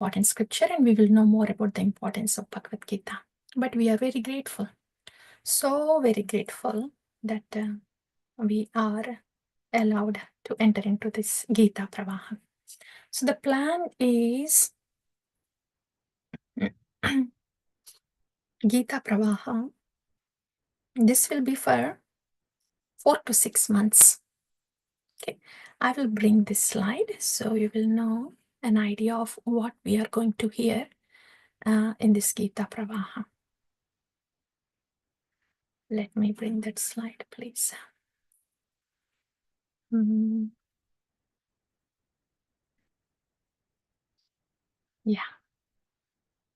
important scripture, and we will know more about the importance of Bhagavad Gita. But we are very grateful, so very grateful that we are allowed to enter into this Gita Pravaha. So the plan is Gita Pravaha. This will be for 4 to 6 months. Okay, I will bring this slide so you will know an idea of what we are going to hear in this Gita Pravaha. Let me bring that slide, please. Yeah.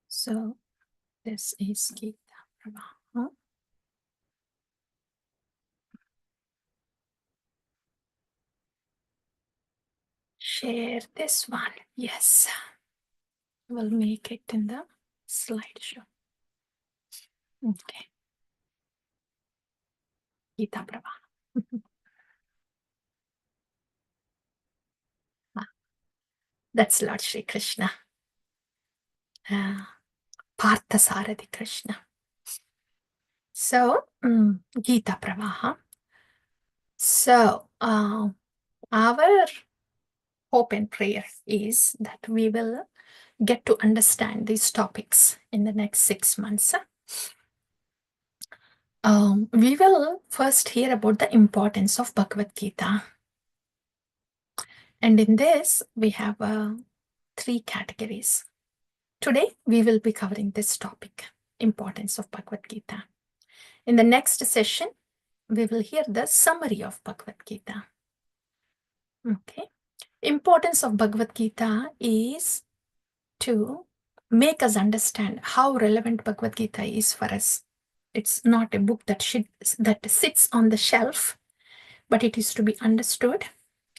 So this is Gita Pravaha. Share this one. Yes. We'll make it in the slideshow. Okay. Gita Pravaha. That's Lord Shri Krishna. Parthasarathi Krishna. So, Gita Pravaha. So, our hope and prayer is that we will get to understand these topics in the next 6 months. We will first hear about the importance of Bhagavad Gita. And in this, we have 3 categories. Today, we will be covering this topic, importance of Bhagavad Gita. In the next session, we will hear the summary of Bhagavad Gita. Okay. Importance of Bhagavad Gita is to make us understand how relevant Bhagavad Gita is for us. It's not a book that sits on the shelf, but it is to be understood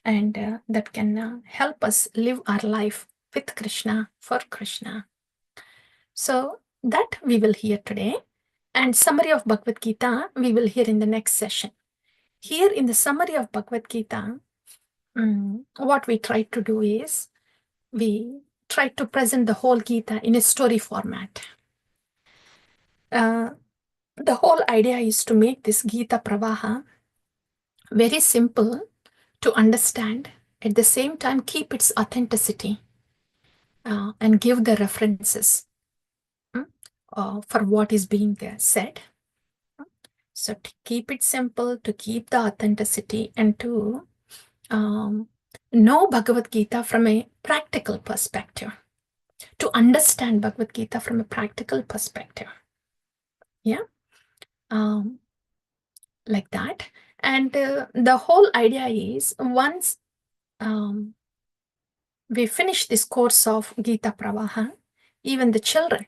and that can help us live our life with Krishna, for Krishna. So that we will hear today. And summary of Bhagavad Gita, we will hear in the next session. Here in the summary of Bhagavad Gita, what we try to do is, we try to present the whole Gita in a story format. The whole idea is to make this Gita Pravaha very simple to understand, at the same time keep its authenticity and give the references for what is being said. So to keep it simple, to keep the authenticity, and to know Bhagavad Gita from a practical perspective, to understand Bhagavad Gita from a practical perspective. Yeah, like that. And the whole idea is, once we finish this course of Gita Pravaha, even the children,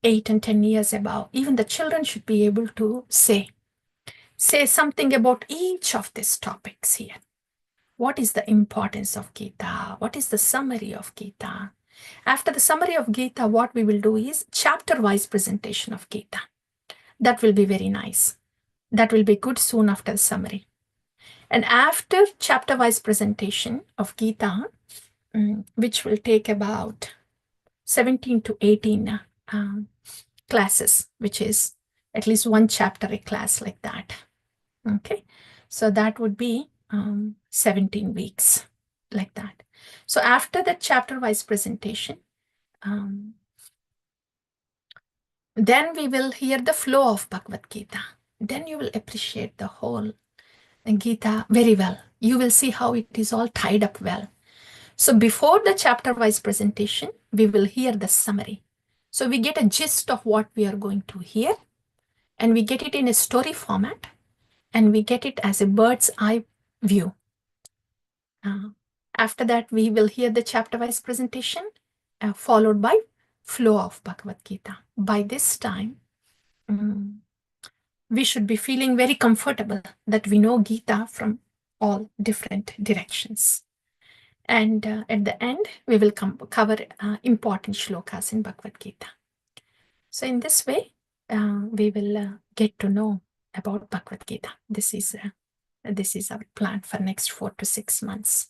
8 and 10 years above, even the children should be able to say something about each of these topics here. What is the importance of Gita? What is the summary of Gita? After the summary of Gita, what we will do is chapter-wise presentation of Gita. That will be very nice. That will be good soon after the summary. And after chapter-wise presentation of Gita, which will take about 17 to 18 classes, which is at least 1 chapter a class, like that. Okay, so that would be 17 weeks, like that. So after the chapter-wise presentation, then we will hear the flow of Bhagavad Gita. Then you will appreciate the whole Gita very well. You will see how it is all tied up well. So before the chapter-wise presentation, we will hear the summary. So we get a gist of what we are going to hear, and we get it in a story format, and we get it as a bird's eye view. After that, we will hear the chapter-wise presentation, followed by flow of Bhagavad Gita. By this time, we should be feeling very comfortable that we know Gita from all different directions. And at the end, we will cover important shlokas in Bhagavad Gita. So in this way, we will get to know about Bhagavad Gita. This is our plan for next 4 to 6 months.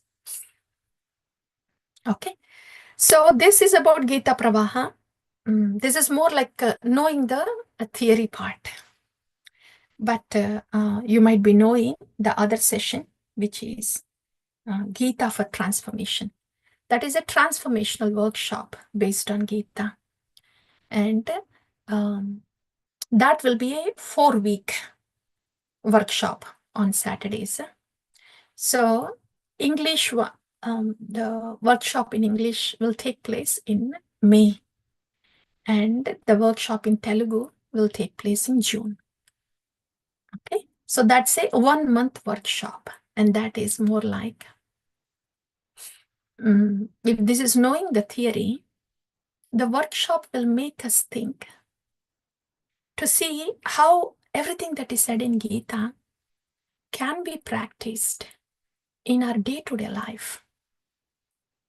Okay. So this is about Gita Pravaha. This is more like knowing the theory part. But you might be knowing the other session, which is Gita for Transformation. That is a transformational workshop based on Gita. And that will be a 4-week workshop on Saturdays. So the workshop in English will take place in May, and the workshop in Telugu will take place in June. Okay, so that's a 1-month workshop, and that is more like, if this is knowing the theory, the workshop will make us think to see how everything that is said in Gita can be practiced in our day-to-day life,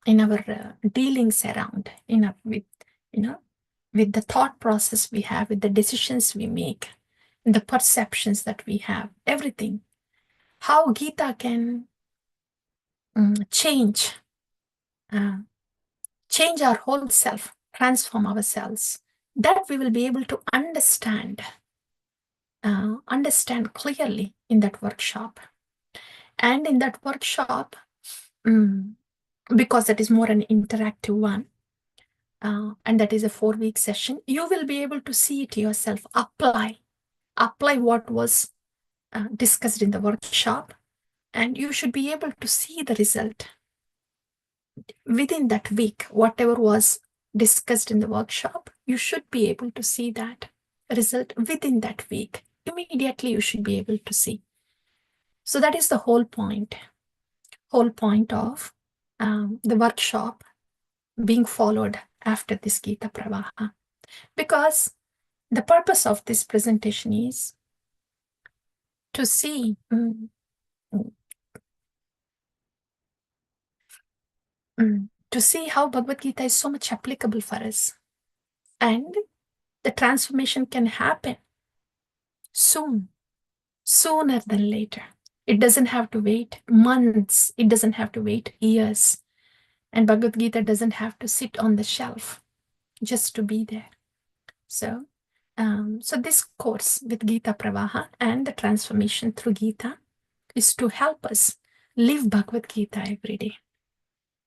in our dealings around, with the thought process we have, with the decisions we make, the perceptions that we have, everything. How Gita can change our whole self, transform ourselves, that we will be able to understand clearly in that workshop. And in that workshop, because that is more an interactive one, and that is a 4-week session, you will be able to see it yourself, apply what was discussed in the workshop, and you should be able to see the result within that week. Whatever was discussed in the workshop, you should be able to see that result within that week. Immediately you should be able to see. So that is the whole point of the workshop being followed after this Gita Pravaha. Because the purpose of this presentation is to see how Bhagavad Gita is so much applicable for us. And the transformation can happen sooner than later. It doesn't have to wait months. It doesn't have to wait years. And Bhagavad Gita doesn't have to sit on the shelf just to be there. So this course with Gita Pravaha and the transformation through Gita is to help us live Bhagavad Gita every day.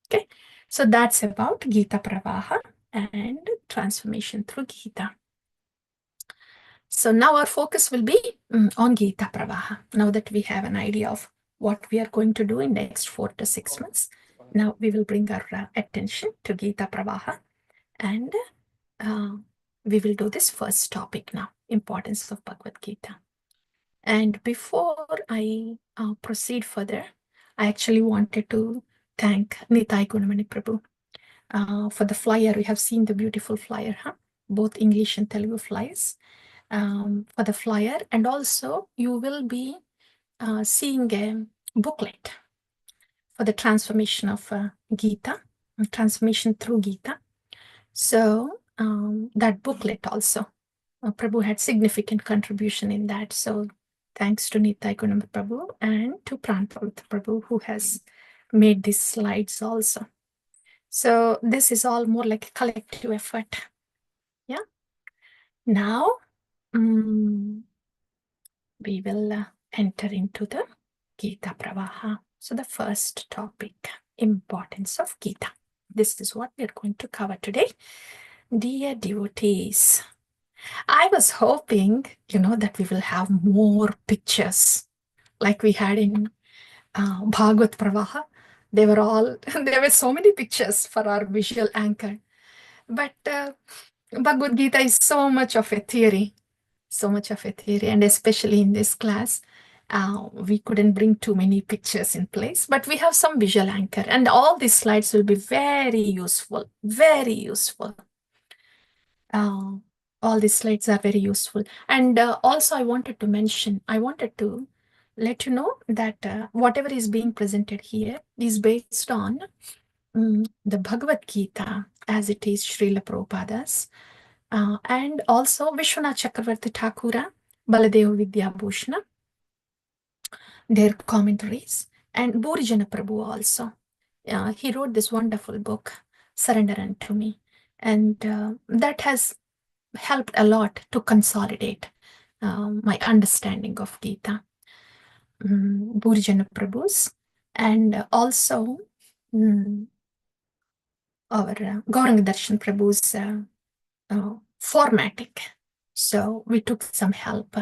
Okay, so that's about Gita Pravaha and transformation through Gita. So now our focus will be on Gita Pravaha. Now that we have an idea of what we are going to do in the next 4 to 6 months, now we will bring our attention to Gita Pravaha, and we will do this first topic now, importance of Bhagavad Gita. And before I proceed further, I actually wanted to thank Nitai Gunamani Prabhu for the flyer. We have seen the beautiful flyer, both English and Telugu flyers, for the flyer. And also you will be seeing a booklet for the transformation of Gita, transformation through Gita. So that booklet also, Prabhu had significant contribution in that. So thanks to Nitai Gunam Prabhu and to Prantavit Prabhu, who has made these slides also. So this is all more like a collective effort. Yeah. Now we will enter into the Gita Pravaha. So the first topic, importance of Gita. This is what we are going to cover today. Dear devotees, I was hoping, that we will have more pictures like we had in Bhagavad Pravaha. There were so many pictures for our visual anchor. But Bhagavad Gita is so much of a theory, and especially in this class, we couldn't bring too many pictures in place, but we have some visual anchor, and all these slides will be very useful, very useful. All these slides are very useful. And also I wanted to let you know that whatever is being presented here is based on the Bhagavad Gita as it is Srila Prabhupada's, and also Vishwanath Chakravarti Thakura, Baladeva Vidya Bhushana, their commentaries, and Bhurijana Prabhu also. He wrote this wonderful book, surrender unto me. And that has helped a lot to consolidate my understanding of Gita. Burjana Prabhu's, and also our Gauranga Darshan Prabhu's formatting. So we took some help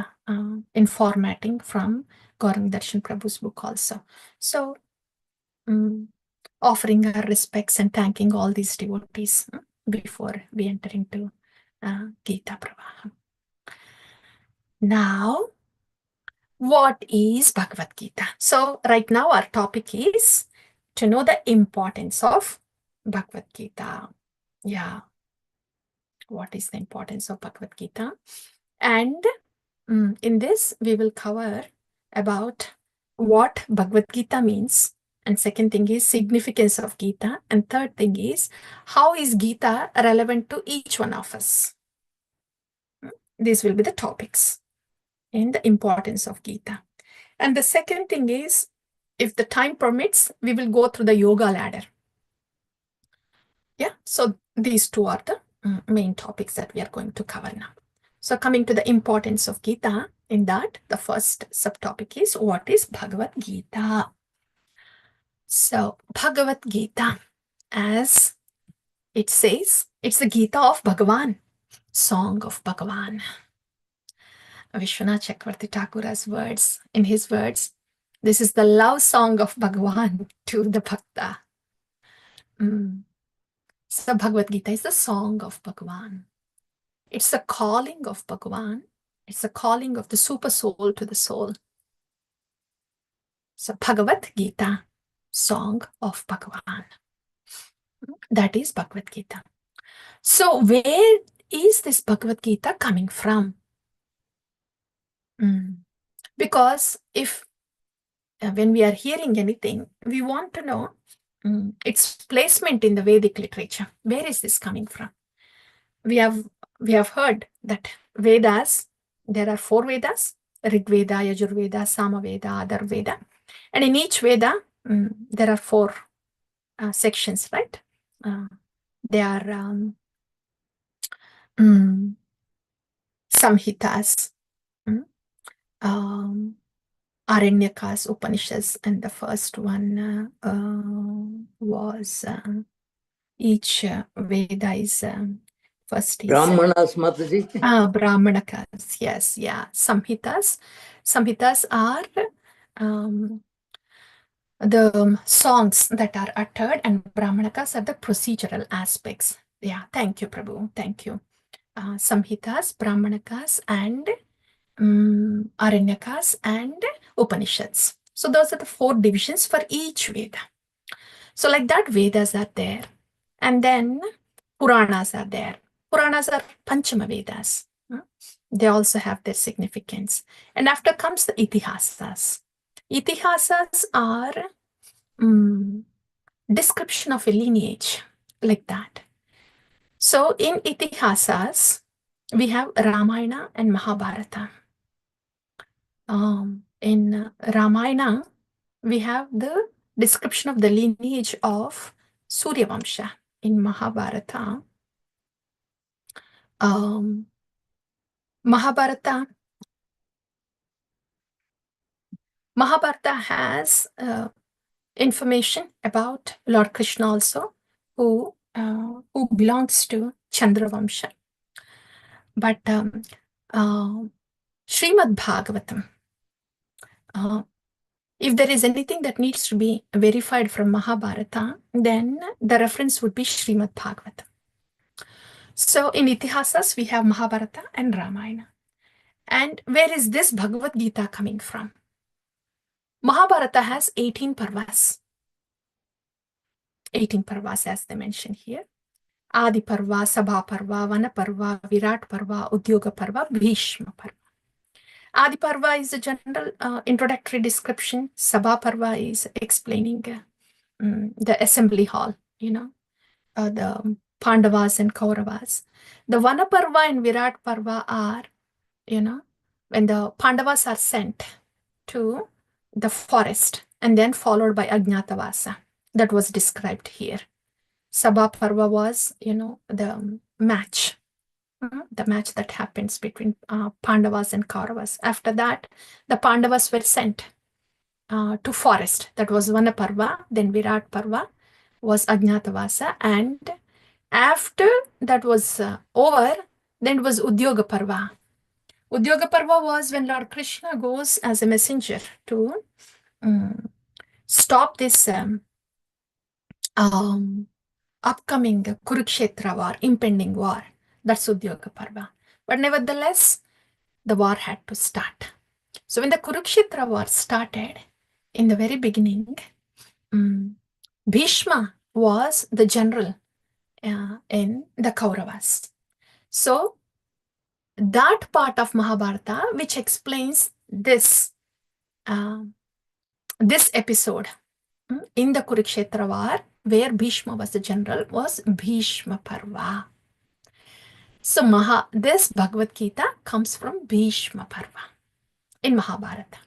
in formatting from Gauranga Darshan Prabhu's book also. So offering our respects and thanking all these devotees before we enter into Gita Pravaha. Now, what is Bhagavad Gita? So right now our topic is to know the importance of Bhagavad Gita. Yeah. What is the importance of Bhagavad Gita? And in this, we will cover about what Bhagavad Gita means. And second thing is significance of Gita. And third thing is how is Gita relevant to each one of us? These will be the topics in the importance of Gita. And the second thing is, if the time permits, we will go through the yoga ladder. Yeah, so these two are the main topics that we are going to cover now. So coming to the importance of Gita, in that, the first subtopic is what is Bhagavad Gita? So Bhagavad Gita, as it says, it's the Gita of Bhagavan, song of Bhagavan. Vishwanath Chakravarti Thakura's words, in his words, this is the love song of Bhagavan to the Bhakta. So Bhagavad Gita is the song of Bhagavan. It's the calling of Bhagavan. It's the calling of the super soul to the soul. So Bhagavad Gita, song of Bhagavan. That is Bhagavad Gita. So where is this Bhagavad Gita coming from? Because if when we are hearing anything, we want to know its placement in the Vedic literature. Where is this coming from? We have heard that Vedas, there are 4 Vedas: Rig Veda, Yajur Veda, Samaveda, Adar Veda. And in each Veda, there are 4 sections, right? They are Samhitas, Aranyakas, Upanishads, and the first one was each Veda is first is Brahmanas, Mataji. Brahmanakas, yes, yeah. Samhitas are the songs that are uttered, and Brahmanakas are the procedural aspects. Yeah, thank you, Prabhu. Thank you. Samhitas, Brahmanakas, and Aranyakas, and Upanishads. So those are the 4 divisions for each Veda. So like that, Vedas are there. And then Puranas are there. Puranas are Panchama Vedas. They also have their significance. And after comes the Itihasas. Itihasas are description of a lineage, like that. So in Itihasas, we have Ramayana and Mahabharata. In Ramayana, we have the description of the lineage of Surya Vamsha. In Mahabharata, Mahabharata has information about Lord Krishna also, who belongs to Chandra Vamsha. But Srimad Bhagavatam, if there is anything that needs to be verified from Mahabharata, then the reference would be Srimad Bhagavatam. So in Itihasas, we have Mahabharata and Ramayana. And where is this Bhagavad Gita coming from? Mahabharata has 18 parvas. 18 parvas as they mention here. Adi Parva, Sabha Parva, Vana Parva, Virat Parva, Udyoga Parva, Bhishma Parva. Adi Parva is a general introductory description. Sabha Parva is explaining the assembly hall, the Pandavas and Kauravas. The Vana Parva and Virat Parva are, when the Pandavas are sent to the forest and then followed by Ajnatavasa. That was described here. Sabha Parva was, the match. The match that happens between Pandavas and Kauravas. After that, the Pandavas were sent to forest. That was Vanaparva. Then Virat Parva was Ajnatavasa. And after that was over, then it was Udyoga Parva. Udyoga Parva was when Lord Krishna goes as a messenger to stop this upcoming Kurukshetra war, impending war. That's Udyoga Parva. But nevertheless, the war had to start. So when the Kurukshetra war started, in the very beginning, Bhishma was the general in the Kauravas. So that part of Mahabharata, which explains this episode in the Kurukshetra war, where Bhishma was the general, was Bhishma Parva. So this Bhagavad Gita comes from Bhishma Parva in Mahabharata.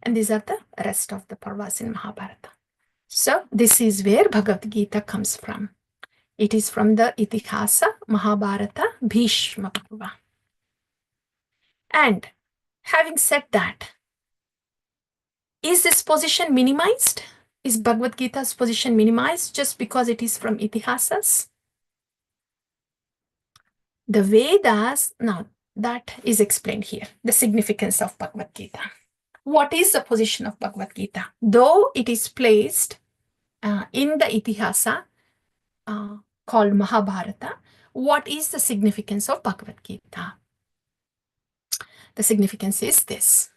And these are the rest of the Parvas in Mahabharata. So this is where Bhagavad Gita comes from. It is from the Itihasa Mahabharata Bhishma Parva. And having said that, is this position minimized? Is Bhagavad Gita's position minimized just because it is from Itihasas? The Vedas, now that is explained here, the significance of Bhagavad Gita. What is the position of Bhagavad Gita? Though it is placed in the Itihasa called Mahabharata, what is the significance of Bhagavad Gita? The significance is this.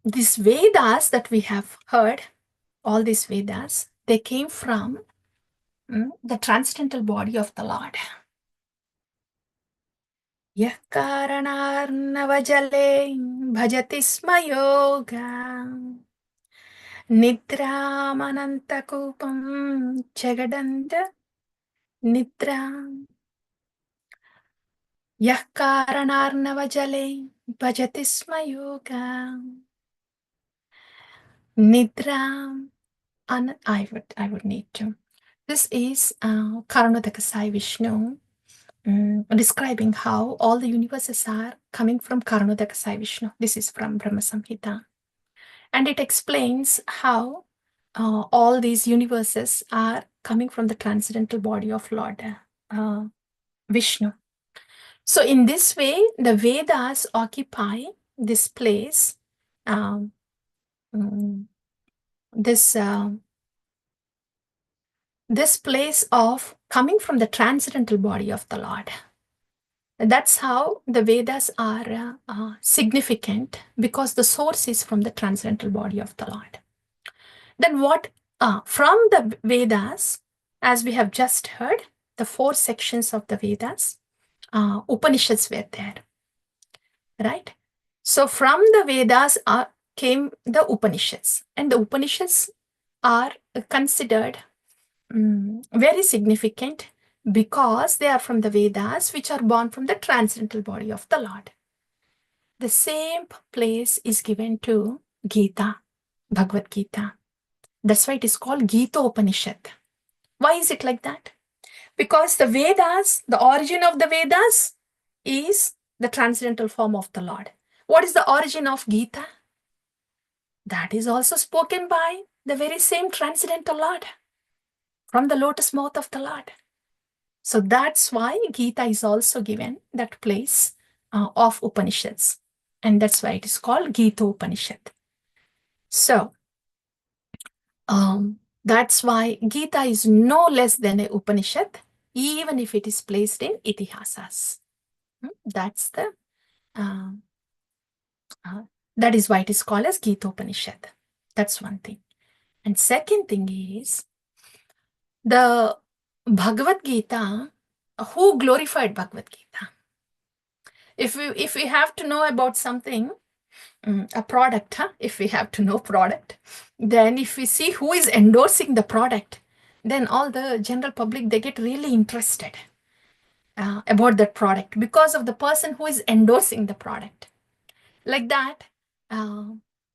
These Vedas that we have heard, all these Vedas, they came from the transcendental body of the Lord. Yah karanarnavajale bhajati sma yoga nidramanantakupam jagadanda nidra. Yah karanarnavajale bhajati sma yoga nidra. I would need to. This is Karanodakasai Vishnu describing how all the universes are coming from Karanodakasai Vishnu. This is from Brahma Samhita. And it explains how all these universes are coming from the transcendental body of Lord Vishnu. So in this way, the Vedas occupy this place, this place of coming from the transcendental body of the Lord. That's how the Vedas are significant, because the source is from the transcendental body of the Lord. Then what, from the Vedas, as we have just heard, the 4 sections of the Vedas, Upanishads were there, right? So from the Vedas came the Upanishads, and the Upanishads are considered very significant because they are from the Vedas, which are born from the transcendental body of the Lord. The same place is given to Gita, Bhagavad Gita. That's why it is called Gita Upanishad. Why is it like that? Because the Vedas, the origin of the Vedas is the transcendental form of the Lord. What is the origin of Gita? That is also spoken by the very same transcendental Lord, from the lotus mouth of the Lord. So that's why Gita is also given that place of Upanishads. And that's why it is called Gita Upanishad. So that's why Gita is no less than a Upanishad, even if it is placed in Itihasas. That's the that is why it is called as Gita Upanishad. That's one thing. And second thing is the Bhagavad Gita. Who glorified Bhagavad Gita? If we have to know about something, a product, if we have to know product, then if we see who is endorsing the product, then all the general public, they get really interested about that product because of the person who is endorsing the product. Like that,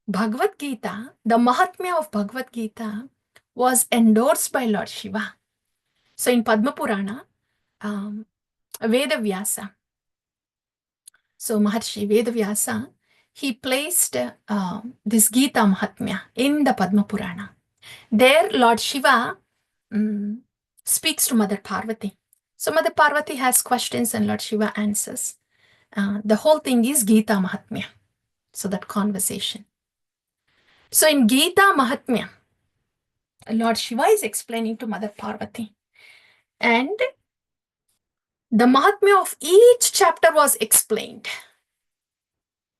Bhagavad Gita, the Mahatmya of Bhagavad Gita was endorsed by Lord Shiva. So in Padma Purana, Vedavyasa, so Maharshi Vedavyasa, he placed this Gita Mahatmya in the Padma Purana. There, Lord Shiva speaks to Mother Parvati. So Mother Parvati has questions and Lord Shiva answers. The whole thing is Gita Mahatmya. So that conversation. So in Gita Mahatmya, Lord Shiva is explaining to Mother Parvati. And the Mahatmya of each chapter was explained.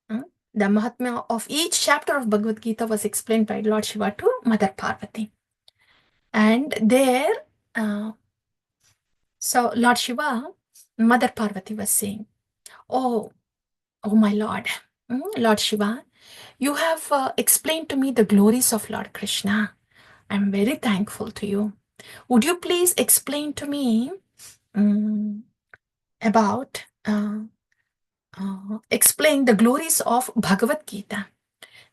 The Mahatmya of each chapter of Bhagavad Gita was explained by Lord Shiva to Mother Parvati. And there, so Lord Shiva, Mother Parvati was saying, oh my Lord, Lord Shiva, you have explained to me the glories of Lord Krishna. I'm very thankful to you. Would you please explain to me about explain the glories of Bhagavad Gita?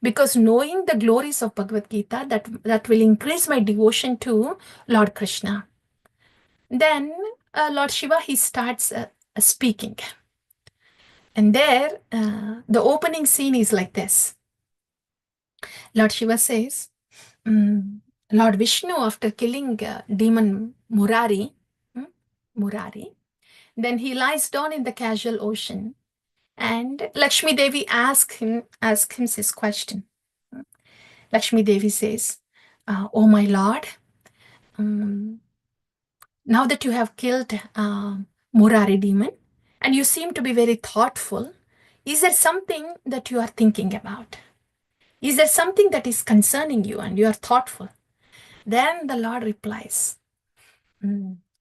Because knowing the glories of Bhagavad Gita, that will increase my devotion to Lord Krishna. Then Lord Shiva, he starts speaking. And there, the opening scene is like this. Lord Shiva says, Lord Vishnu, after killing demon Murari, then he lies down in the casual ocean. And Lakshmi Devi asks him this question. Lakshmi Devi says, oh my Lord, now that you have killed Murari demon, and you seem to be very thoughtful, is there something that you are thinking about? Is there something that is concerning you and you are thoughtful? Then the Lord replies.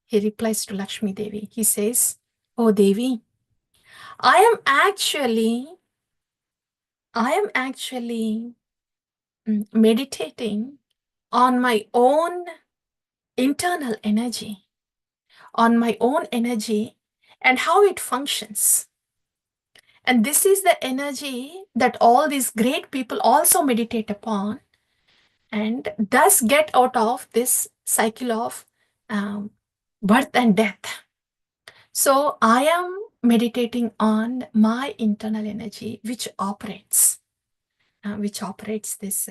He replies to Lakshmi Devi. He says, oh Devi, I am actually meditating on my own internal energy, and how it functions. And this is the energy that all these great people also meditate upon, and thus get out of this cycle of birth and death. So I am meditating on my internal energy, which operates this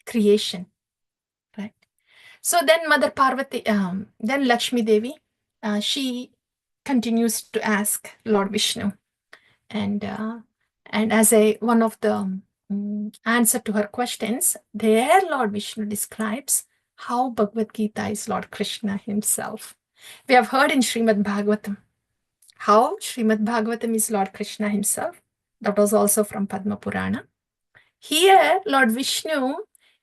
creation, right? So then Mother Parvati, then Lakshmi Devi, she continues to ask Lord Vishnu, and as one of the answer to her questions, there Lord Vishnu describes how Bhagavad Gita is Lord Krishna himself. We have heard in Srimad Bhagavatam how Srimad Bhagavatam is Lord Krishna himself. That was also from Padma Purana. Here, Lord Vishnu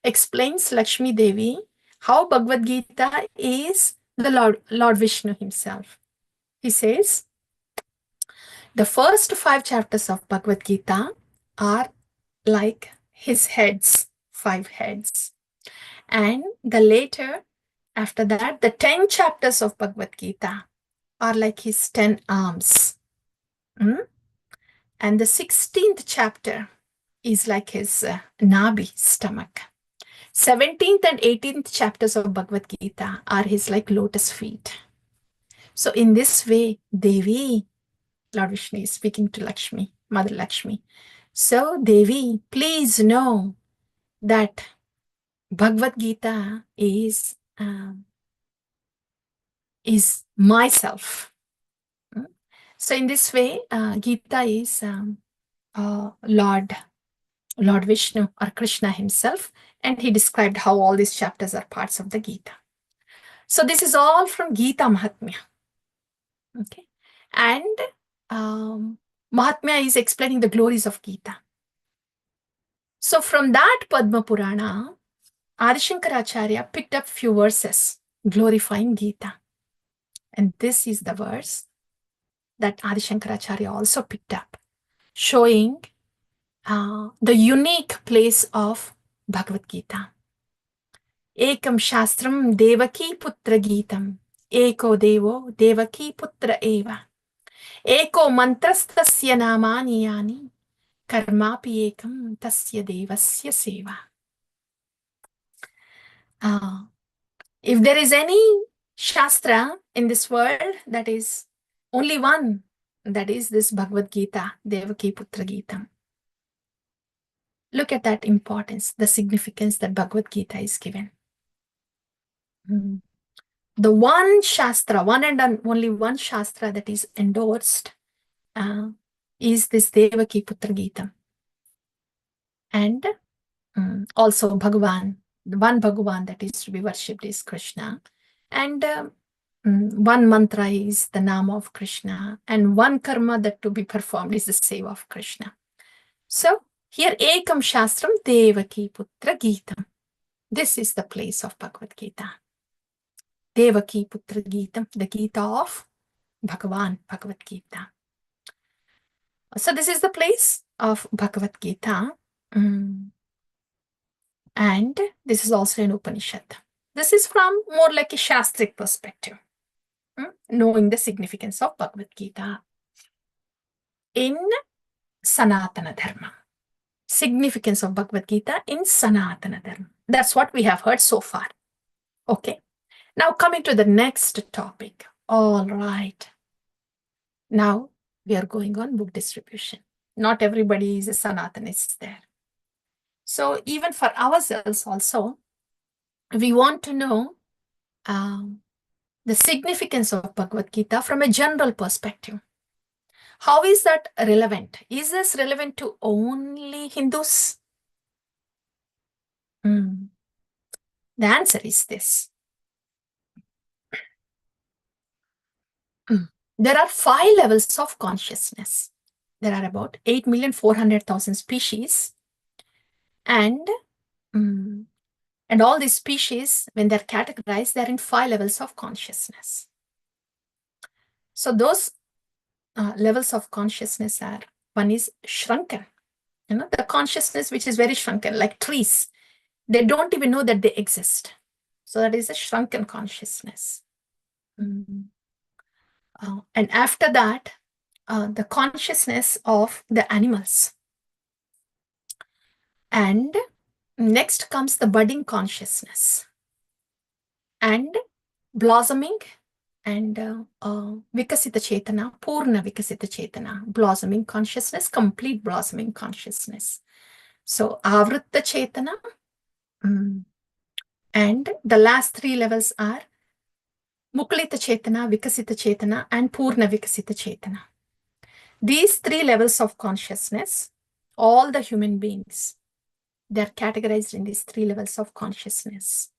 explains Lakshmi Devi how Bhagavad Gita is the Lord Vishnu himself. He says, the first 5 chapters of Bhagavad Gita are like his heads, 5 heads. And the later, after that, the 10 chapters of Bhagavad Gita are like his 10 arms. And the 16th chapter is like his Nabi, stomach. 17th and 18th chapters of Bhagavad Gita are his like lotus feet. So in this way, Devi, Lord Vishnu is speaking to Lakshmi, Mother Lakshmi. So Devi, please know that Bhagavad Gita is myself. So in this way, Gita is Lord Vishnu or Krishna himself, and he described how all these chapters are parts of the Gita. So this is all from Gita Mahatmya. Okay, and Mahatmya is explaining the glories of Gita. So from that Padma Purana, Adi Shankaracharya picked up few verses glorifying Gita. And this is the verse that Adi Shankaracharya also picked up, showing the unique place of Bhagavad Gita. Ekam Shastram Devaki Putra Gitam. Eko Devo Devaki Putra Eva. Eko Mantrastasya Namani Yani. Karmapi Ekam Tasya Devasya Seva. If there is any Shastra in this world, that is only one, that is this Bhagavad Gita, Devaki Putra Gita. Look at that importance, the significance that Bhagavad Gita is given. The one Shastra, one and only one Shastra that is endorsed is this Devaki Putra Gita. And also Bhagavan, the one Bhagavan that is to be worshipped is Krishna. And one mantra is the name of Krishna. And one karma that to be performed is the seva of Krishna. So here Ekam Shastram Devaki Putra Gita. This is the place of Bhagavad Gita. Devaki Putra Gita, the Gita of Bhagavan, Bhagavad Gita. So this is the place of Bhagavad Gita. And this is also an Upanishad. This is from more like a Shastric perspective, knowing the significance of Bhagavad Gita in Sanatana Dharma. Significance of Bhagavad Gita in Sanatana Dharma. That's what we have heard so far. Okay. Now coming to the next topic. All right. Now we are going on book distribution. Not everybody is a Sanatanist there. So even for ourselves also, we want to know the significance of Bhagavad Gita from a general perspective. How is that relevant? Is this relevant to only Hindus? The answer is this. There are 5 levels of consciousness. There are about 8,400,000 species. And all these species, when they're categorized, they're in 5 levels of consciousness. So those levels of consciousness are, one is shrunken, the consciousness which is very shrunken, like trees. They don't even know that they exist. So that is a shrunken consciousness. And after that, the consciousness of the animals. And next comes the budding consciousness. And blossoming and Vikasita Chetana, Purna Vikasita Chetana, blossoming consciousness, complete blossoming consciousness. So Avritta Chetana, and the last 3 levels are Mukulita Chetana, Vikasita Chetana, and Purna Vikasita Chetana. These 3 levels of consciousness, all the human beings, they are categorized in these 3 levels of consciousness.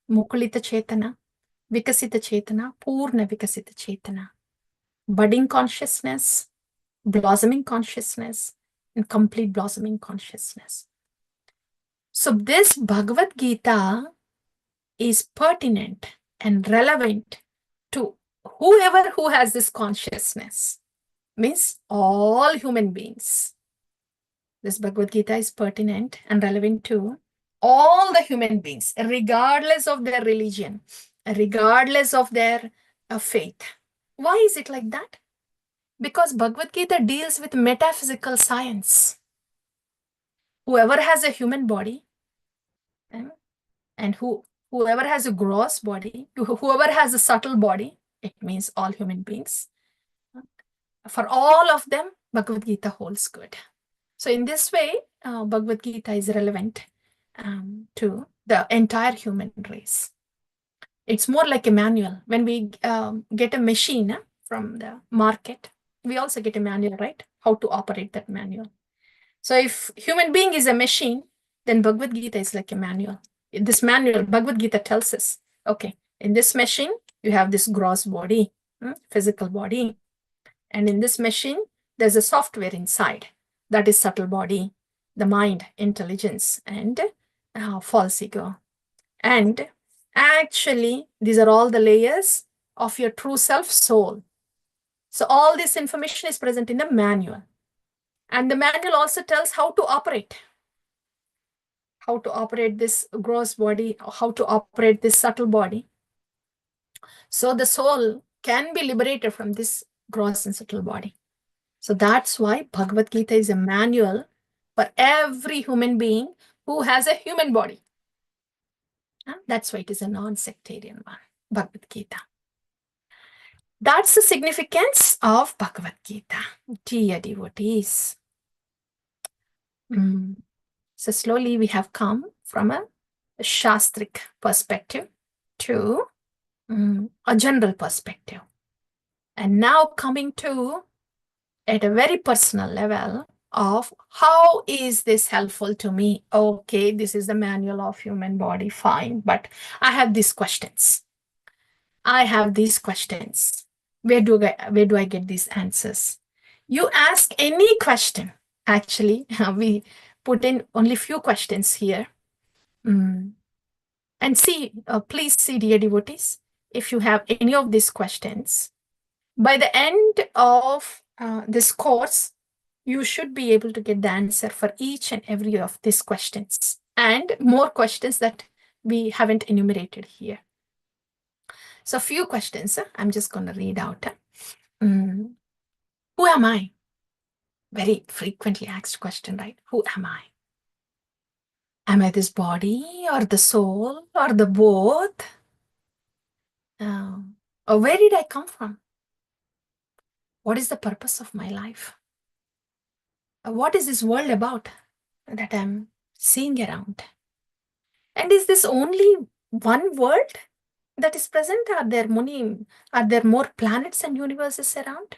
Mukulita Chetana, Vikasita Chetana, Purna Vikasita Chetana. Budding consciousness, blossoming consciousness, and complete blossoming consciousness. So this Bhagavad Gita is pertinent and relevant to whoever who has this consciousness, means all human beings. This Bhagavad Gita is pertinent and relevant to all the human beings, regardless of their religion, regardless of their faith. Why is it like that? Because Bhagavad Gita deals with metaphysical science. Whoever has a human body, and whoever has a gross body, whoever has a subtle body, it means all human beings. For all of them, Bhagavad Gita holds good. So in this way, Bhagavad Gita is relevant to the entire human race. It's more like a manual. When we get a machine from the market, we also get a manual, right? How to operate that manual. So if human being is a machine, then Bhagavad Gita is like a manual. In this manual, Bhagavad Gita tells us, okay, in this machine, you have this gross body, physical body. And in this machine, there's a software inside. That is subtle body, the mind, intelligence, and false ego. And actually, these are all the layers of your true self, soul. So all this information is present in the manual. And the manual also tells how to operate this gross body, how to operate this subtle body. So the soul can be liberated from this gross and subtle body. So that's why Bhagavad Gita is a manual for every human being who has a human body. That's why it is a non-sectarian one, Bhagavad Gita. That's the significance of Bhagavad Gita, dear devotees. So slowly we have come from a Shastric perspective to a general perspective. And now coming to, at a very personal level, of how is this helpful to me? Okay, this is the manual of human body, fine, but I have these questions. Where do I get these answers? You ask any question. Actually, we put in only few questions here. And see, please see, dear devotees, if you have any of these questions, by the end of this course, you should be able to get the answer for each and every of these questions, and more questions that we haven't enumerated here. So few questions, I'm just going to read out. Who am I? Very frequently asked question, right? Who am I? Am I this body or the soul or the both? Or where did I come from? What is the purpose of my life? What is this world about that I'm seeing around? And is this only one world that is present? Are there more planets and universes around?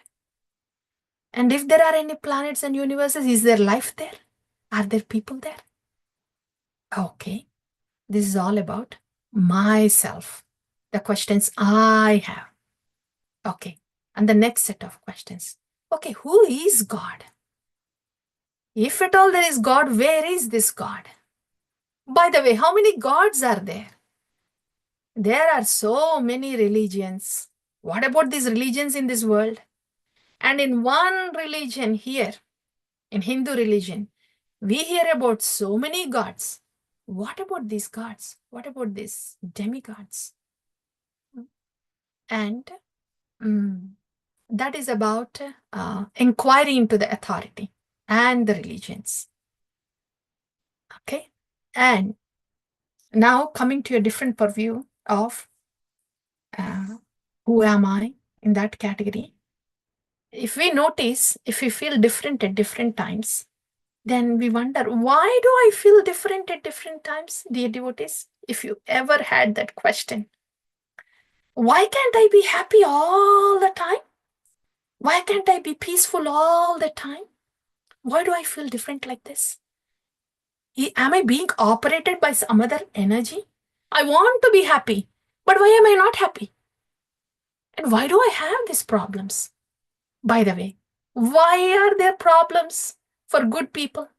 And if there are any planets and universes, is there life there? Are there people there? Okay, this is all about myself, the questions I have. Okay, and the next set of questions. Okay, who is God? If at all there is God, where is this God? By the way, how many gods are there? There are so many religions. What about these religions in this world? And in one religion here, in Hindu religion, we hear about so many gods. What about these gods? What about these demigods? And that is about inquiry into the authority and the religions. Okay? And now coming to a different purview of who am I in that category. If we notice, if we feel different at different times, then we wonder, why do I feel different at different times, dear devotees? If you ever had that question, why can't I be happy all the time? Why can't I be peaceful all the time? Why do I feel different like this? Am I being operated by some other energy? I want to be happy, but why am I not happy? And why do I have these problems? By the way, why are there problems for good people?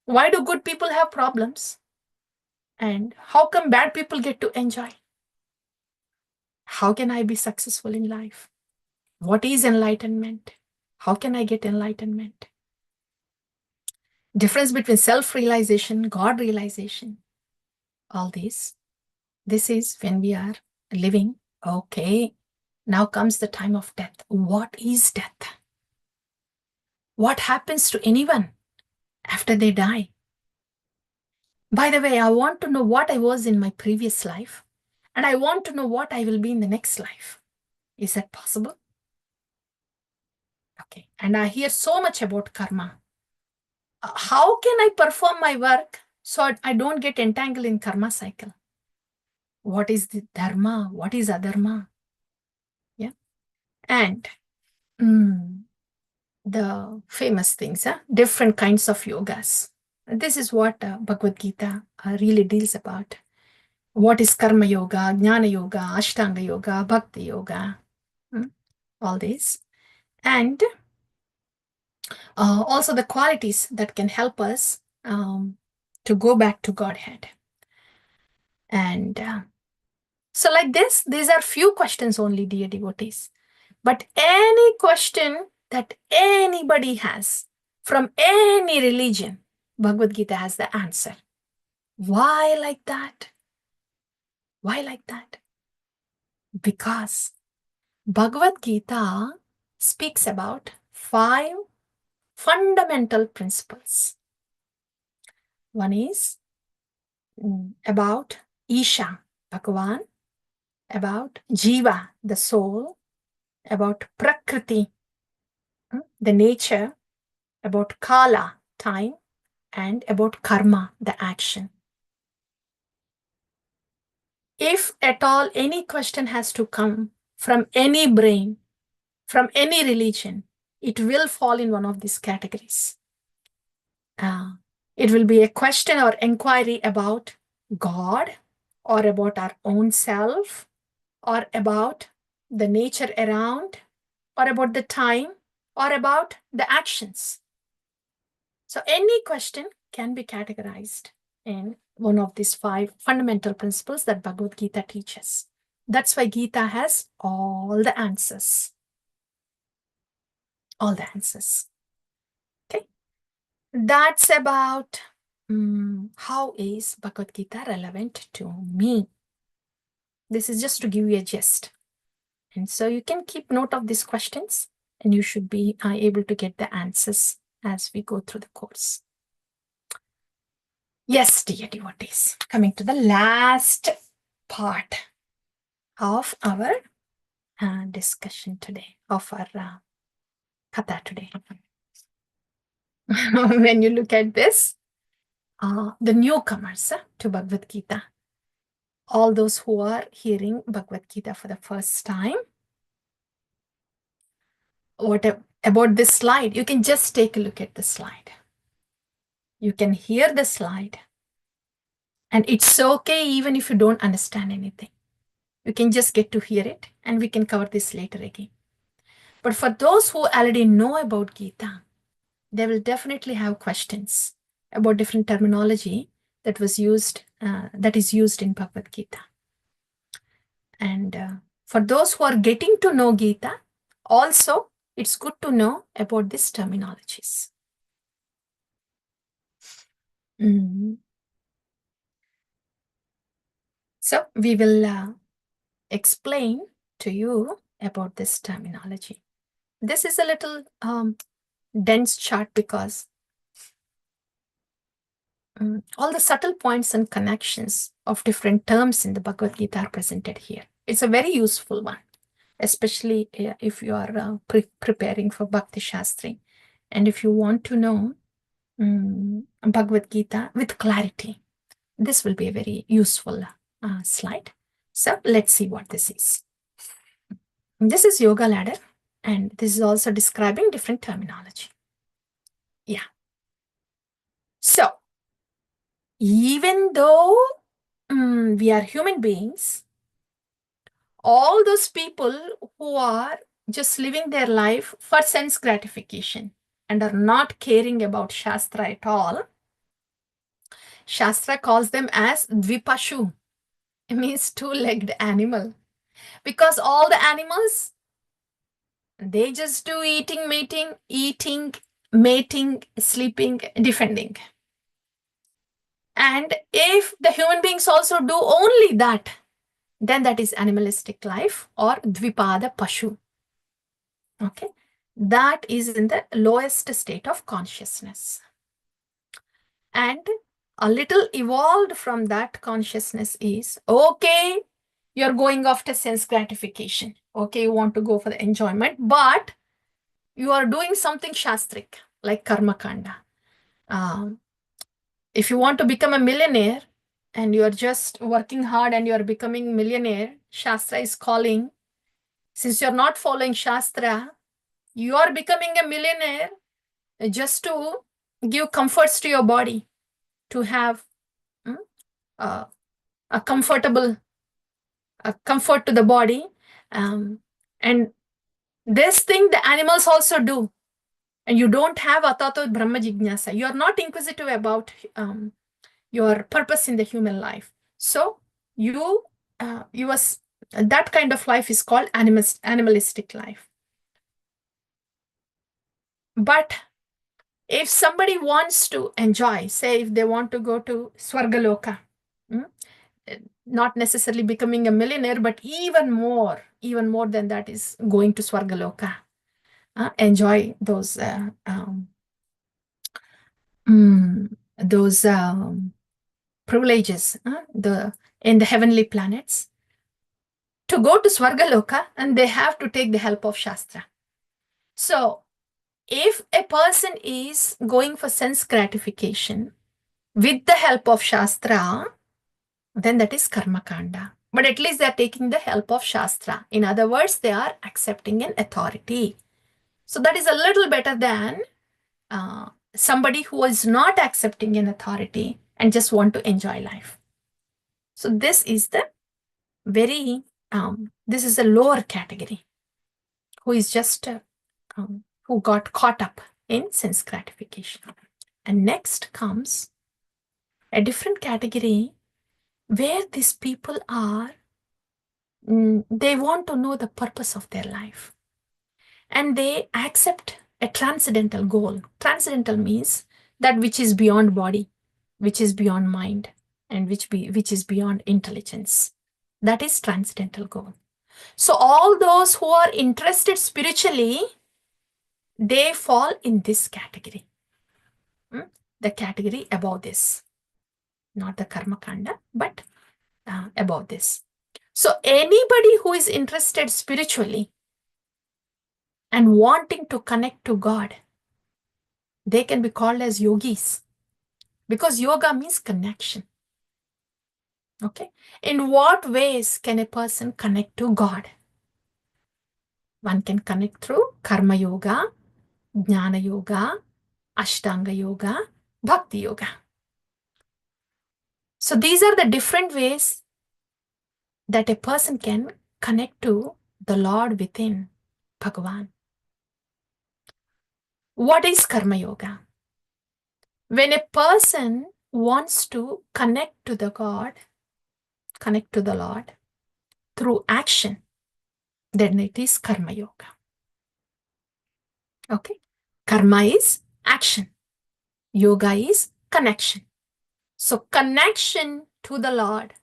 Why do good people have problems? And how come bad people get to enjoy? How can I be successful in life? What is enlightenment? How can I get enlightenment? Difference between self-realization, God realization, all these. This is when we are living. Okay, now comes the time of death. What is death? What happens to anyone after they die? By the way, I want to know what I was in my previous life, and I want to know what I will be in the next life. Is that possible? Okay, and I hear so much about karma. How can I perform my work so I don't get entangled in karma cycle? What is the dharma? What is adharma? Yeah, and the famous things, different kinds of yogas. This is what Bhagavad Gita really deals about. What is karma yoga, jnana yoga, ashtanga yoga, bhakti yoga, all these. And also the qualities that can help us to go back to Godhead. And so like this, these are few questions only, dear devotees. But any question that anybody has from any religion, Bhagavad Gita has the answer. Why like that? Why like that? Because Bhagavad Gita speaks about 5 fundamental principles. One is about Isha, Bhagavan, about Jiva, the soul, about Prakriti, the nature, about Kala, time, and about Karma, the action. If at all any question has to come from any brain, from any religion, it will fall in one of these categories. It will be a question or inquiry about God, or about our own self, or about the nature around, or about the time, or about the actions. So any question can be categorized in one of these 5 fundamental principles that Bhagavad Gita teaches. That's why Gita has all the answers. All the answers. Okay. That's about how is Bhagavad Gita relevant to me. This is just to give you a gist. And so you can keep note of these questions, and you should be able to get the answers as we go through the course. Yes, dear devotees, coming to the last part of our discussion today, of our katha today. When you look at this, the newcomers to Bhagavad Gita, all those who are hearing Bhagavad Gita for the first time, what about this slide? You can just take a look at the slide. You can hear the slide. And it's okay even if you don't understand anything. You can just get to hear it, and we can cover this later again. But for those who already know about Gita, they will definitely have questions about different terminology that was used, that is used in Bhagavad Gita. And for those who are getting to know Gita, also it's good to know about these terminologies. So we will explain to you about this terminology. This is a little dense chart because all the subtle points and connections of different terms in the Bhagavad Gita are presented here. It's a very useful one, especially if you are preparing for Bhakti Shastri, and if you want to know Bhagavad Gita with clarity. This will be a very useful slide. So let's see what this is. This is Yoga Ladder, and this is also describing different terminology. Yeah. So, even though we are human beings, all those people who are just living their life for sense gratification and are not caring about Shastra at all, Shastra calls them as Dvipashu. It means 2-legged animal. Because all the animals, they just do eating, mating, sleeping, defending. And if the human beings also do only that, then that is animalistic life, or Dvipada Pashu. Okay, that is in the lowest state of consciousness. And a little evolved from that consciousness is, okay, you're going after sense gratification. Okay, you want to go for the enjoyment, but you are doing something shastric, like Karma Kanda. If you want to become a millionaire and you are just working hard and you are becoming millionaire, Shastra is calling. Since you're not following Shastra, you are becoming a millionaire just to give comforts to your body, to have a comfortable comfort to the body. And this thing the animals also do. And you don't have Atato Brahma Jignasa. You are not inquisitive about your purpose in the human life. So that kind of life is called animalistic life. But if somebody wants to enjoy, say if they want to go to Swargaloka, not necessarily becoming a millionaire, but even more than that is going to Swargaloka, enjoy those privileges in the heavenly planets to go to Swargaloka, and they have to take the help of Shastra. So, if a person is going for sense gratification with the help of Shastra, then that is Karma Kanda. But at least they are taking the help of Shastra. In other words, they are accepting an authority. So that is a little better than somebody who is not accepting an authority and just want to enjoy life. So this is the this is a lower category who is just who got caught up in sense gratification. And next comes a different category where these people are, they want to know the purpose of their life. And they accept a transcendental goal. Transcendental means that which is beyond body, which is beyond mind, and which is beyond intelligence. That is transcendental goal. So all those who are interested spiritually, they fall in this category. The category above this. Not the karma kanda, but above this. So anybody who is interested spiritually and wanting to connect to God, they can be called as yogis, because yoga means connection. Okay. In what ways can a person connect to God? One can connect through karma yoga, jnana yoga, ashtanga yoga, bhakti yoga. So these are the different ways that a person can connect to the Lord within, Bhagavan. What is karma yoga? When a person wants to connect to the God, connect to the Lord through action, then it is karma yoga. Okay. Karma is action. Yoga is connection. So connection to the Lord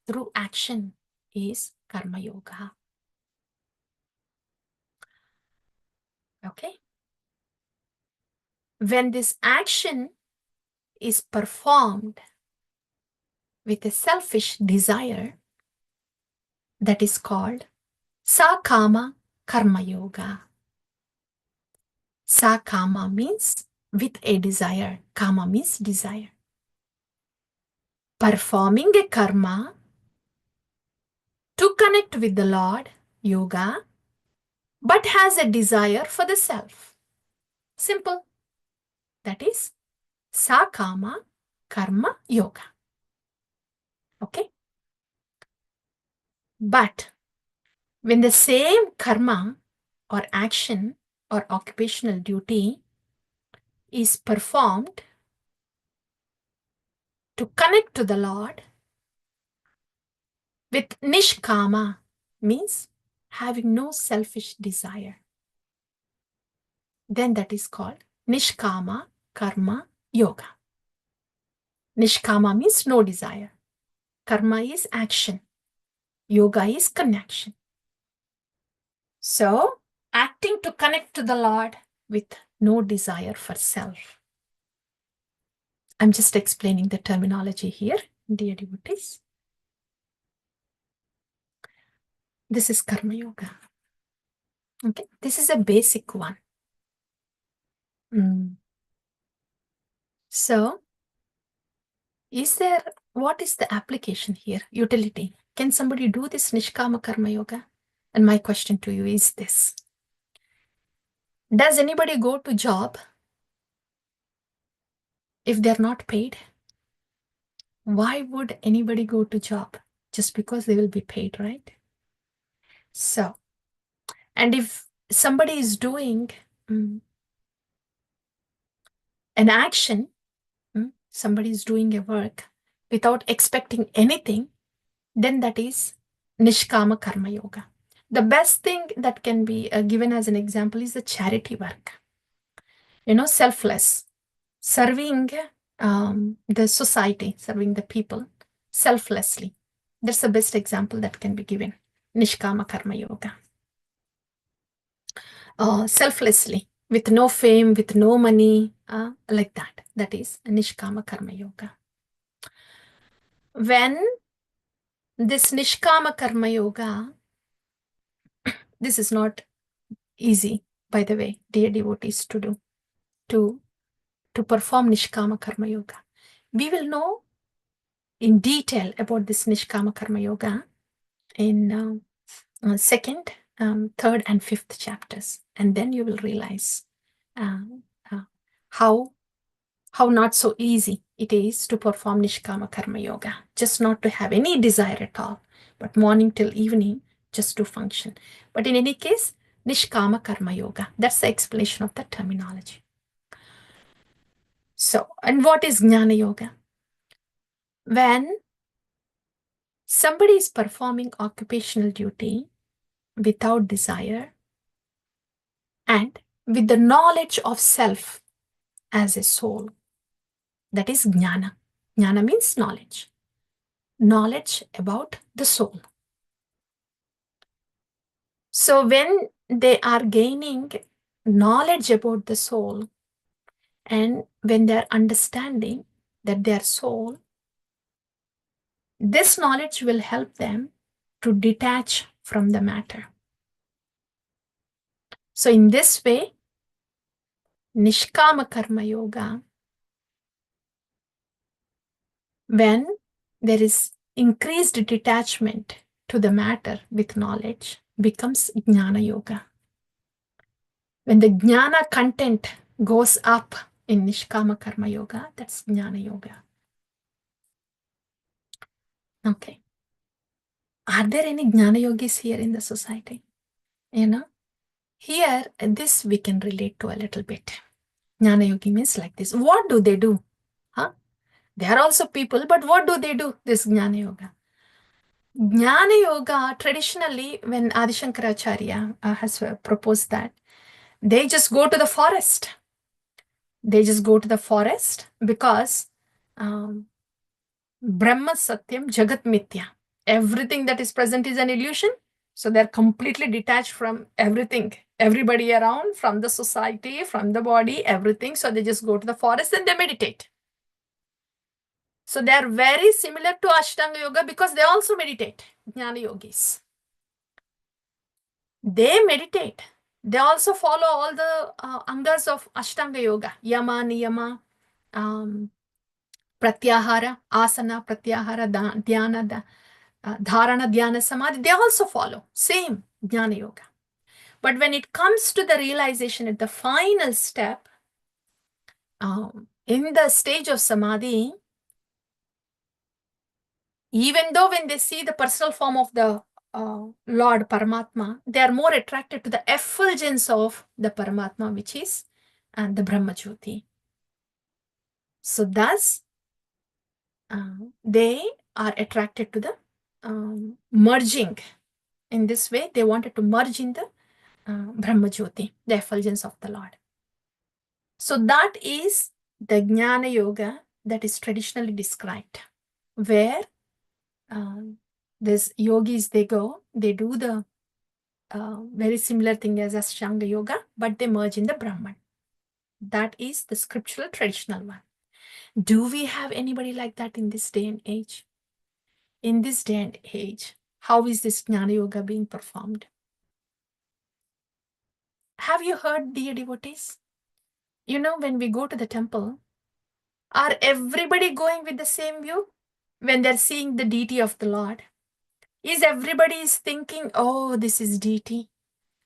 through action is karma yoga. Okay. When this action is performed with a selfish desire, that is called sakama karma yoga. Sakama means with a desire. Kama means desire. Performing a karma to connect with the Lord, yoga, but has a desire for the self. Simple. That is sakama karma yoga. Okay. But when the same karma or action or occupational duty is performed to connect to the Lord with nishkama, means having no selfish desire, then that is called nishkama karma yoga. Nishkama means no desire. Karma is action. Yoga is connection. So, acting to connect to the Lord with no desire for self. I'm just explaining the terminology here, dear devotees. This is karma yoga. Okay, this is a basic one. So, what is the application here? Utility. Can somebody do this nishkama karma yoga? And my question to you is this. Does anybody go to job if they're not paid? Why would anybody go to job? Just because they will be paid, right? So, and if somebody is doing an action, somebody is doing a work without expecting anything, then that is nishkama karma yoga. The best thing that can be given as an example is the charity work. Selfless, serving the society, serving the people selflessly. That's the best example that can be given. Nishkama karma yoga. Selflessly, with no fame, with no money, like that. That is nishkama karma yoga. when this Nishkama Karma Yoga, this is not easy, by the way, dear devotees, to do, to perform Nishkama Karma Yoga. We will know in detail about this Nishkama Karma Yoga in second, third, and fifth chapters, and then you will realize uh, uh, how not so easy it is to perform Nishkama Karma Yoga, just not to have any desire at all, but morning till evening just to function. But in any case, Nishkama Karma Yoga, that's the explanation of the terminology. So, and what is Jnana Yoga? When somebody is performing occupational duty without desire and with the knowledge of self as a soul, that is Jnana. Jnana means knowledge. Knowledge about the soul. So when they are gaining knowledge about the soul and when they are understanding that their soul, this knowledge will help them to detach from the matter. So in this way, Nishkama Karma Yoga, when there is increased detachment to the matter with knowledge, becomes Jnana Yoga. When the Jnana content goes up in Nishkama Karma Yoga, that's Jnana Yoga. Okay. Are there any Jnana Yogis here in the society? Here, this we can relate to a little bit. Jnana Yogi means like this. What do they do? They are also people, but what do they do, this Jnana Yoga? Jnana Yoga, traditionally, when Adi Shankaracharya has proposed that, they just go to the forest. They just go to the forest because Brahma Satyam Jagat Mithya. Everything that is present is an illusion. So they're completely detached from everything, everybody around, from the society, from the body, everything. So they just go to the forest and they meditate. So they are very similar to Ashtanga Yoga because they also meditate, Jnana Yogis. They meditate. They also follow all the angas of Ashtanga Yoga, Yama, Niyama, Pratyahara, Asana, Pratyahara, Dhyana, Dharana, Dhyana, Samadhi. They also follow same Jnana Yoga. But when it comes to the realization at the final step, in the stage of Samadhi, even though when they see the personal form of the Lord Paramatma, they are more attracted to the effulgence of the Paramatma, which is the Brahma Jyoti. So thus, they are attracted to the merging. In this way, they wanted to merge in the Brahma Jyoti, the effulgence of the Lord. So that is the Jnana Yoga that is traditionally described, where these yogis, they go, they do the very similar thing as Ashtanga Yoga, but they merge in the Brahman. That is the scriptural traditional one. Do we have anybody like that in this day and age? In this day and age, how is this Jnana Yoga being performed? Have you heard, dear devotees? When we go to the temple, are everybody going with the same view when they're seeing the deity of the Lord? Is everybody is thinking, oh, this is deity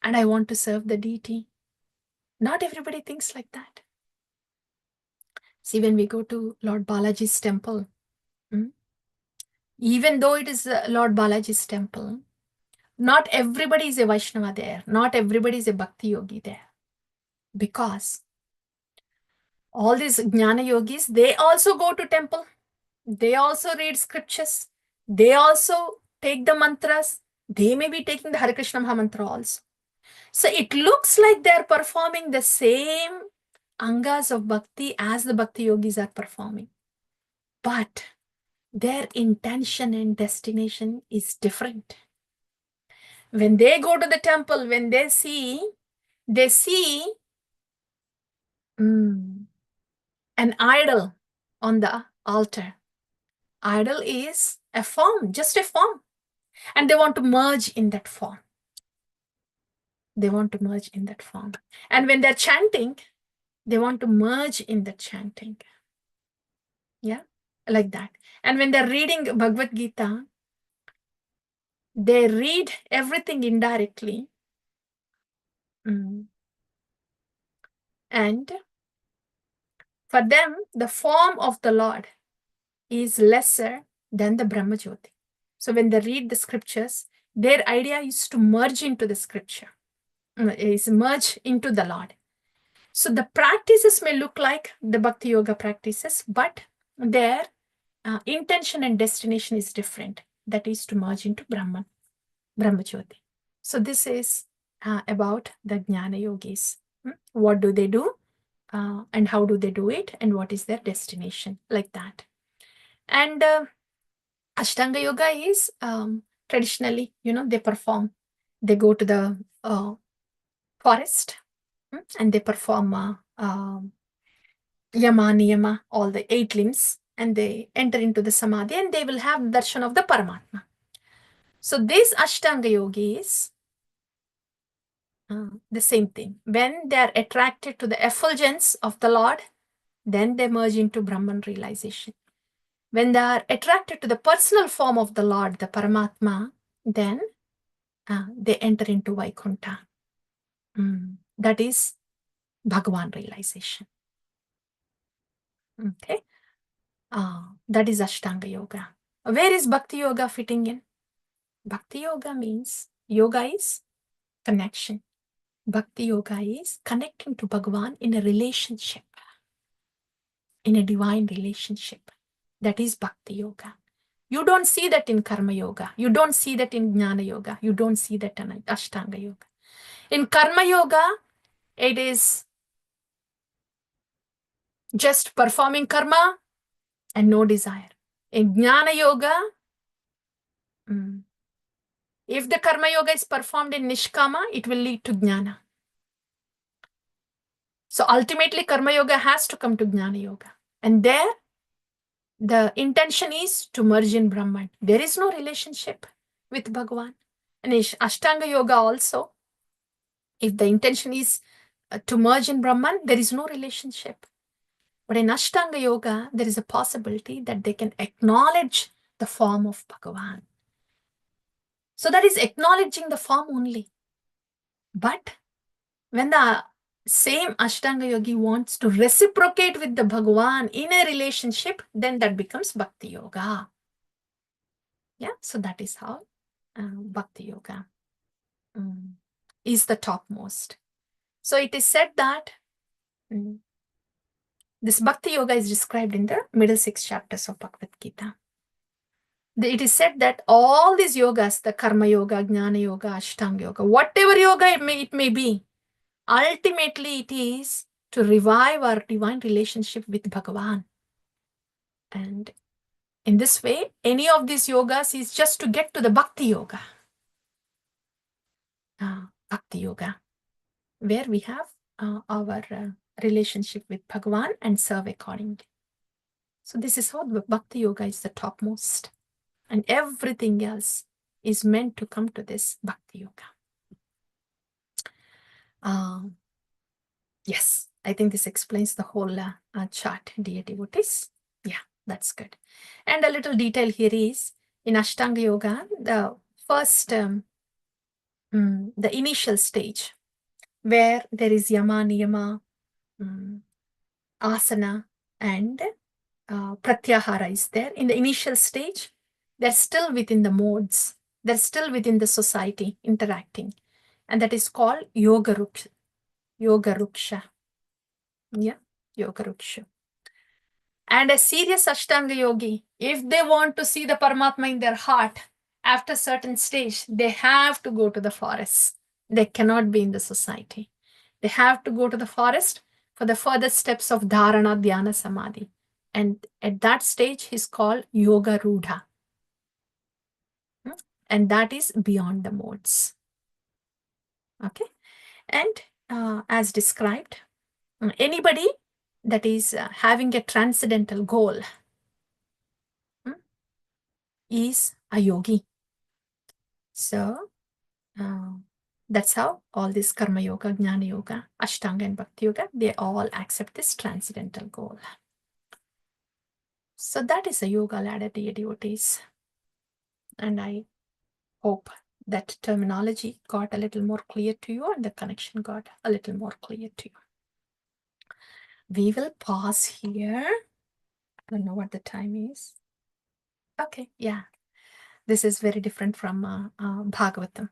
and I want to serve the deity? Not everybody thinks like that. See, when we go to Lord Balaji's temple, even though it is Lord Balaji's temple, not everybody is a Vaishnava there. Not everybody is a Bhakti Yogi there. Because all these Jnana Yogis, they also go to temple. They also read scriptures. They also take the mantras. They may be taking the Hare Krishna Maha Mantra also. So it looks like they're performing the same angas of bhakti as the Bhakti Yogis are performing. But their intention and destination is different. When they go to the temple, when they see an idol on the altar. Idol is a form, just a form. And they want to merge in that form. They want to merge in that form. And when they're chanting, they want to merge in the chanting. Yeah, like that. And when they're reading Bhagavad Gita, they read everything indirectly. And for them, the form of the Lord is lesser than the Brahma Jyoti. So when they read the scriptures, their idea is to merge into the scripture, is merge into the Lord. So the practices may look like the Bhakti Yoga practices, but their intention and destination is different. That is to merge into Brahma Jyoti. So this is about the Jnana Yogis. What do they do? And how do they do it? And what is their destination? Like that. And Ashtanga Yoga is traditionally, they perform. They go to the forest and they perform Yama, Niyama, all the 8 limbs, and they enter into the Samadhi and they will have darshan of the Paramatma. So these Ashtanga Yogis, the same thing. When they are attracted to the effulgence of the Lord, then they merge into Brahman realization. When they are attracted to the personal form of the Lord, the Paramatma, then they enter into Vaikuntha. That is Bhagavan realization. Okay. That is Ashtanga Yoga. Where is Bhakti Yoga fitting in? Bhakti Yoga means yoga is connection. Bhakti Yoga is connecting to Bhagavan in a relationship, in a divine relationship. That is Bhakti Yoga. You don't see that in Karma Yoga. You don't see that in Jnana Yoga. You don't see that in Ashtanga Yoga. In Karma Yoga, it is just performing karma and no desire. In Jnana Yoga, if the Karma Yoga is performed in Nishkama, it will lead to Jnana. So ultimately, Karma Yoga has to come to Jnana Yoga. And there, the intention is to merge in Brahman. There is no relationship with Bhagavan. And in Ashtanga Yoga also, if the intention is to merge in Brahman, there is no relationship. But in Ashtanga Yoga, there is a possibility that they can acknowledge the form of Bhagavan. So that is acknowledging the form only. But when the same Ashtanga Yogi wants to reciprocate with the Bhagavan in a relationship, then that becomes Bhakti Yoga. Yeah, so that is how Bhakti Yoga is the topmost. So it is said that this Bhakti Yoga is described in the middle 6 chapters of Bhagavad Gita. It is said that all these yogas, the Karma Yoga, Jnana Yoga, Ashtanga Yoga, whatever yoga it may be, ultimately it is to revive our divine relationship with Bhagavan. And in this way, any of these yogas is just to get to the Bhakti Yoga. Bhakti Yoga, where we have our relationship with Bhagavan and serve accordingly. So this is how the Bhakti Yoga is the topmost. And everything else is meant to come to this Bhakti Yoga. Yes, I think this explains the whole chart, dear devotees. Yeah, that's good. And a little detail here is, in Ashtanga Yoga, the first, the initial stage, where there is Yama, Niyama, Asana, and Pratyahara is there. In the initial stage, they're still within the modes. They're still within the society interacting. And that is called Yoga Ruksha. Yoga Ruksha. Yeah, Yoga Ruksha. And a serious Ashtanga Yogi, if they want to see the Paramatma in their heart, after a certain stage, they have to go to the forest. They cannot be in the society. They have to go to the forest for the further steps of Dharana, Dhyana, Samadhi. And at that stage, he's called Yoga Rudha. And that is beyond the modes. Okay. And as described, anybody that is having a transcendental goal, is a yogi. So that's how all this Karma Yoga, Jnana Yoga, Ashtanga and Bhakti Yoga, they all accept this transcendental goal. So that is a yoga ladder, dear devotees. And I hope that terminology got a little more clear to you and the connection got a little more clear to you. We will pause here. I don't know what the time is. Okay, yeah. This is very different from Bhagavatam.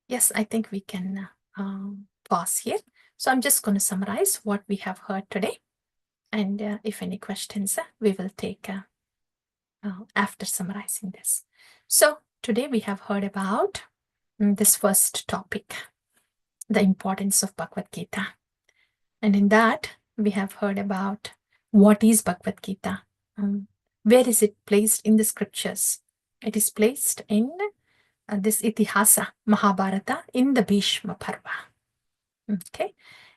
Yes, I think we can pause here. So I'm just going to summarize what we have heard today. And if any questions, we will take after summarizing this. So today we have heard about this first topic, the importance of Bhagavad Gita. And in that, we have heard about what is Bhagavad Gita. Where is it placed in the scriptures? It is placed in this Itihasa, Mahabharata, in the Bhishma Parva. Okay.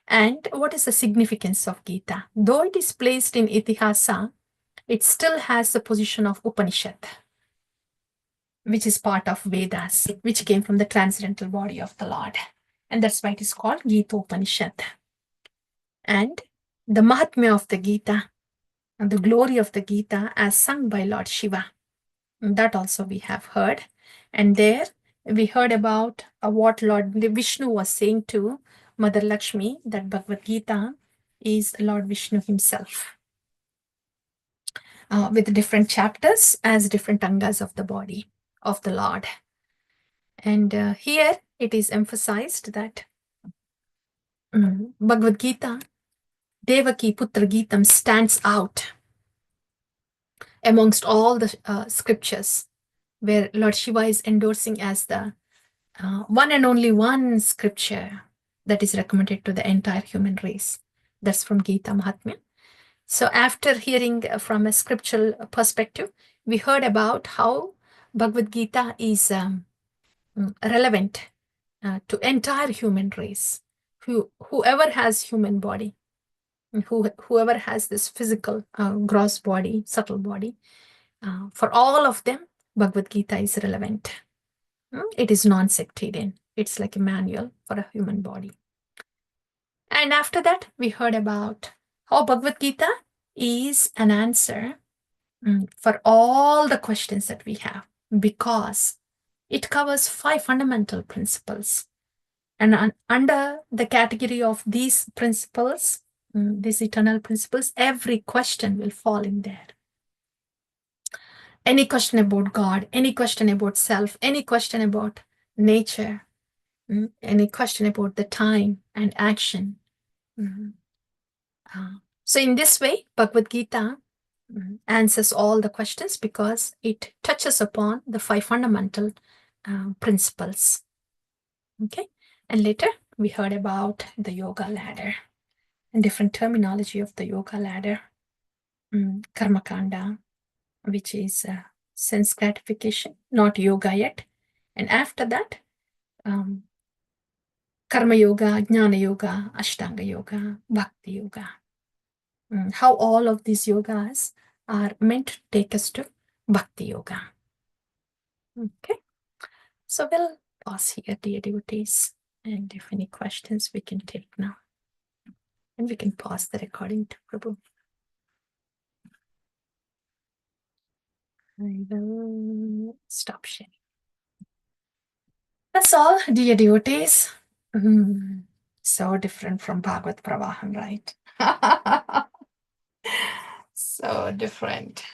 And what is the significance of Gita? Though it is placed in Itihasa, it still has the position of Upanishad, which is part of Vedas, which came from the transcendental body of the Lord. And that's why it is called Gita Upanishad. And the Mahatmya of the Gita, and the glory of the Gita as sung by Lord Shiva, that also we have heard. And there we heard about what Lord Vishnu was saying to Mother Lakshmi, that Bhagavad Gita is Lord Vishnu himself, with different chapters as different angas of the body of the Lord. And here it is emphasized that Bhagavad Gita, Devaki Putra Gitam, stands out amongst all the scriptures, where Lord Shiva is endorsing as the one and only one scripture that is recommended to the entire human race. That's from Gita Mahatmya. So after hearing from a scriptural perspective, we heard about how Bhagavad Gita is relevant to entire human race. Whoever has human body, whoever has this physical gross body, subtle body, for all of them, Bhagavad Gita is relevant. It is non-sectarian. It's like a manual for a human body. And after that, we heard about how Bhagavad Gita is an answer for all the questions that we have, because it covers 5 fundamental principles. And under the category of these principles, these eternal principles, every question will fall in there. Any question about God, any question about self, any question about nature, any question about the time and action. So in this way, Bhagavad Gita answers all the questions because it touches upon the 5 fundamental principles. Okay. And later we heard about the yoga ladder and different terminology of the yoga ladder. Karma Kanda, which is sense gratification, not yoga yet. And after that, Karma Yoga, Jnana Yoga, Ashtanga Yoga, Bhakti Yoga. How all of these yogas are meant to take us to Bhakti Yoga. Okay. So we'll pause here, dear devotees. And if any questions, we can take now. And we can pause the recording to Prabhu. I will stop sharing. That's all, dear devotees. So different from Bhagavad Pravaha, right? So different.